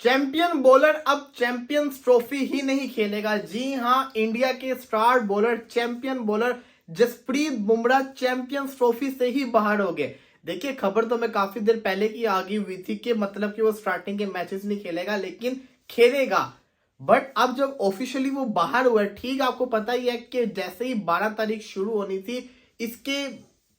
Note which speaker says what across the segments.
Speaker 1: Champion bowler अब champions trophy ही नहीं खेलेगा। जी हां, इंडिया के star bowler champion bowler Jasprit Bumrah champions trophy से ही बाहर हो गए। देखिए, खबर तो मैं काफी देर पहले की आ गई हुई थी कि मतलब कि वो स्टार्टिंग के मैचेस नहीं खेलेगा, लेकिन खेलेगा। बट अब जब ऑफिशियली वो बाहर हुआ, ठीक आपको पता ही है कि जैसे ही 12 तारीख शुरू होनी थी, इसके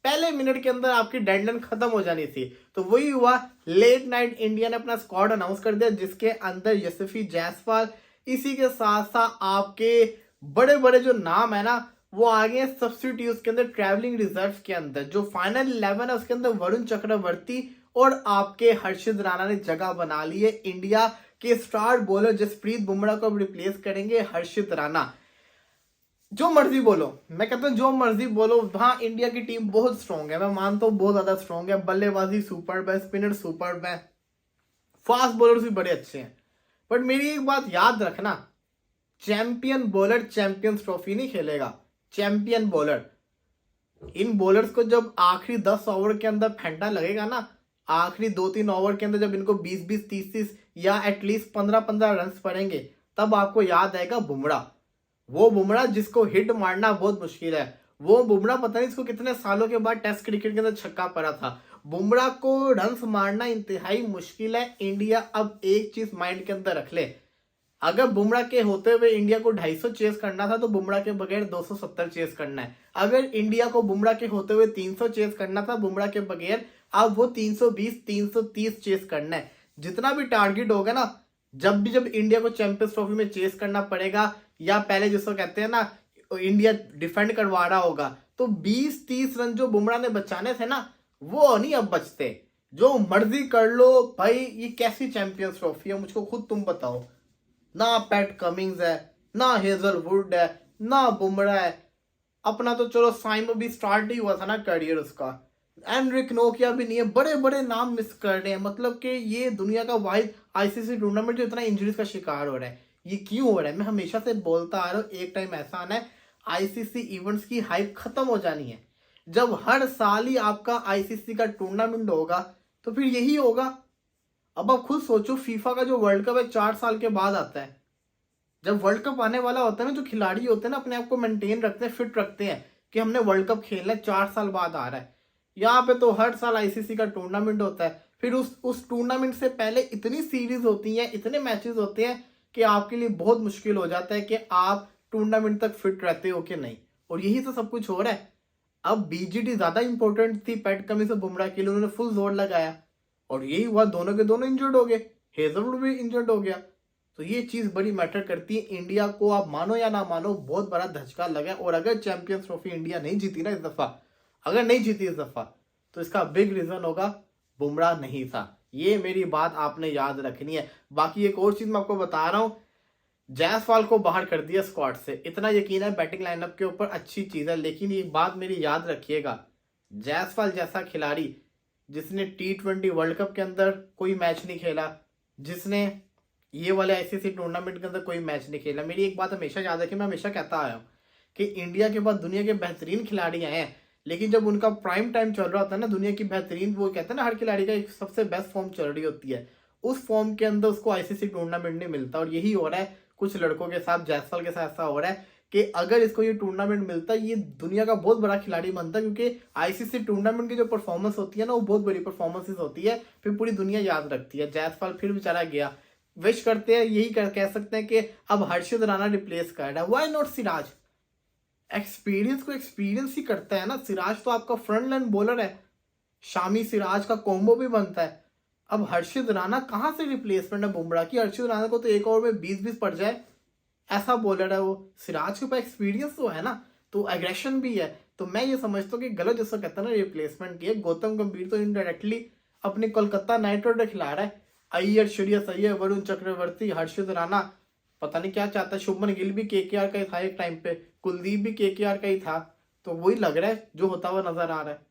Speaker 1: पहले मिनट के अंदर आपकी डेडलाइन खत्म हो जानी थी। तो वही हुआ, लेट नाइट इंडिया ने अपना स्क्वाड अनाउंस कर दिया, जिसके अंदर यशस्वी जायसवाल, इसी के साथ साथ आपके बड़े बड़े जो नाम है ना, वो आ गए सब्स्टिट्यूट के अंदर, ट्रैवलिंग रिजर्व के अंदर। जो फाइनल 11 है उसके अंदर वरुण चक्रवर्ती और आपके हर्षित राणा ने जगह बना ली है। इंडिया के स्टार बॉलर जसप्रीत बुमराह को रिप्लेस करेंगे हर्षित राणा। जो मर्जी बोलो, मैं कहता हूँ जो मर्जी बोलो, हाँ इंडिया की टीम बहुत स्ट्रांग है, मैं मानता हूँ बहुत ज्यादा स्ट्रांग है। बल्लेबाजी सुपर है, स्पिनर सुपर है, फास्ट बॉलर्स भी बड़े अच्छे हैं। बट मेरी एक बात याद रखना, चैंपियन बॉलर चैंपियंस ट्रॉफी नहीं खेलेगा। चैंपियन बॉलर, इन बॉलर्स को जब आखिरी 10 ओवर के अंदर फेंटा लगेगा ना, आखिरी 2-3 ओवर के अंदर जब इनको 20-20, 30-30 या एटलीस्ट 15-15 रन पड़ेंगे, तब आपको याद आएगा बुमराह। वो बुमराह जिसको हिट मारना बहुत मुश्किल है। वो बुमराह पता नहीं इसको कितने सालों के बाद टेस्ट क्रिकेट के अंदर छक्का पड़ा था। बुमराह को रन्स मारना इंतहाई मुश्किल है। इंडिया अब एक चीज माइंड के अंदर रख ले, अगर बुमराह के होते हुए इंडिया को 250 चेस करना था, तो बुमराह के बगैर 270 चेस करना है। अगर इंडिया को बुमराह के होते हुए 300 चेस करना था, बुमराह के बगैर अब वो 320, 330 चेस करना है। जितना भी टारगेट होगा ना, जब इंडिया को चैंपियंस ट्रॉफी में चेस करना पड़ेगा, या पहले जिसको कहते हैं ना इंडिया डिफेंड करवा रहा होगा, तो 20-30 रन जो बुमराह ने बचाने थे ना, वो नहीं अब बचते। जो मर्जी कर लो भाई, ये कैसी चैंपियंस ट्रॉफी है मुझको खुद तुम बताओ। ना पैट कमिंग्स है, ना हेजलवुड है, ना बुमराह है। अपना तो चलो साइम भी स्टार्ट ही हुआ था ना करियर उसका, एनरिक नोकिया भी नहीं है। बड़े बड़े नाम मिस कर रहे हैं। मतलब कि ये दुनिया का वाइड आईसीसी टूर्नामेंट जो इतना इंजरीज का शिकार हो रहा है, ये क्यों हो रहा है? मैं हमेशा से बोलता आ रहा हूँ, एक टाइम ऐसा आना है आईसीसी इवेंट्स की हाइप खत्म हो जानी है। जब हर साल ही आपका आईसीसी का टूर्नामेंट होगा, तो फिर यही होगा। अब आप खुद सोचो, फीफा का जो वर्ल्ड कप है 4 साल के बाद आता है। जब वर्ल्ड कप आने वाला होता है ना, जो खिलाड़ी होते हैं ना, अपने आप को मेंटेन रखते हैं, फिट रखते हैं कि हमने वर्ल्ड कप खेलना है, 4 साल बाद आ रहा है। यहाँ पे तो हर साल आईसीसी का टूर्नामेंट होता है। फिर उस टूर्नामेंट से पहले इतनी सीरीज होती हैं, इतने मैचेस होते हैं कि आपके लिए बहुत मुश्किल हो जाता है कि आप टूर्नामेंट तक फिट रहते हो कि नहीं। और यही तो सब कुछ हो रहा है। अब बीजीटी ज्यादा इंपॉर्टेंट थी पैट कमिंस और बुमराह के लिए, उन्होंने फुल जोर लगाया, और यही हुआ, दोनों के दोनों इंजर्ड हो गए। हेजलवुड भी इंजर्ड हो गया। तो ये चीज बड़ी मैटर करती है। इंडिया को आप मानो या ना मानो, बहुत बड़ा धचका लगा है। और अगर चैंपियंस ट्रॉफी इंडिया नहीं जीती ना इस दफा, अगर नहीं जीती इस दफा, तो इसका बिग रीजन होगा बुमराह नहीं था। ये मेरी बात आपने याद रखनी है। बाकी एक और चीज मैं आपको बता रहा हूं, जायसवाल को बाहर कर दिया स्क्वाड से। इतना यकीन है बैटिंग लाइनअप के ऊपर, अच्छी चीज है। लेकिन ये बात मेरी याद रखिएगा, जायसवाल जैसा खिलाड़ी जिसने T20 वर्ल्ड कप के अंदर कोई मैच नहीं खेला, जिसने ये वाले आईसीसी टूर्नामेंट के अंदर कोई मैच नहीं खेला, मेरी एक बात हमेशा याद रखिए, मैं हमेशा कहता आया हूँ कि इंडिया के बाद दुनिया के बेहतरीन खिलाड़ी आए हैं, लेकिन जब उनका प्राइम टाइम चल रहा होता है ना, दुनिया की बेहतरीन, वो कहते हैं ना हर खिलाड़ी का एक सबसे बेस्ट फॉर्म चल रही होती है, उस फॉर्म के अंदर उसको आईसीसी टूर्नामेंट नहीं मिलता। और यही हो रहा है कुछ लड़कों के साथ, जायसवाल के साथ ऐसा हो रहा है कि अगर इसको ये टूर्नामेंट मिलता, ये दुनिया का बहुत बड़ा खिलाड़ी बनता, क्योंकि आईसीसी टूर्नामेंट की जो परफॉर्मेंस होती है ना, वो बहुत बड़ी परफॉर्मेंसेस होती है, फिर पूरी दुनिया याद रखती है। जायसवाल फिर बेचारा गया। विश करते हैं, यही कह सकते हैं कि अब हर्षित राणा रिप्लेस कर रहा है। Why not Siraj? एक्सपीरियंस को एक्सपीरियंस ही करता है ना। सिराज तो आपका फ्रंट लाइन बॉलर है, शामी सिराज का कॉम्बो भी बनता है। अब हर्षित राणा कहां से रिप्लेसमेंट है बुमराह की? हर्षित राणा को तो एक ओवर में 20-20 पड़ जाए, ऐसा बॉलर है वो। सिराज के पास एक्सपीरियंस तो है ना, तो एग्रेशन भी है। तो मैं ये समझता हूँ कि गलत जैसा कहता है ना रिप्लेसमेंट की है। गौतम गंभीर तो इनडायरेक्टली अपनी कोलकाता नाइट राइडर खिला रहा है। अय्यर, श्रेयस अय्यर, वरुण चक्रवर्ती, हर्षित राणा, पता नहीं क्या चाहता है। शुभमन गिल भी केकेआर का ही था एक टाइम पे, कुलदीप भी केकेआर का ही था। तो वही लग रहा है जो होता हुआ नजर आ रहा है।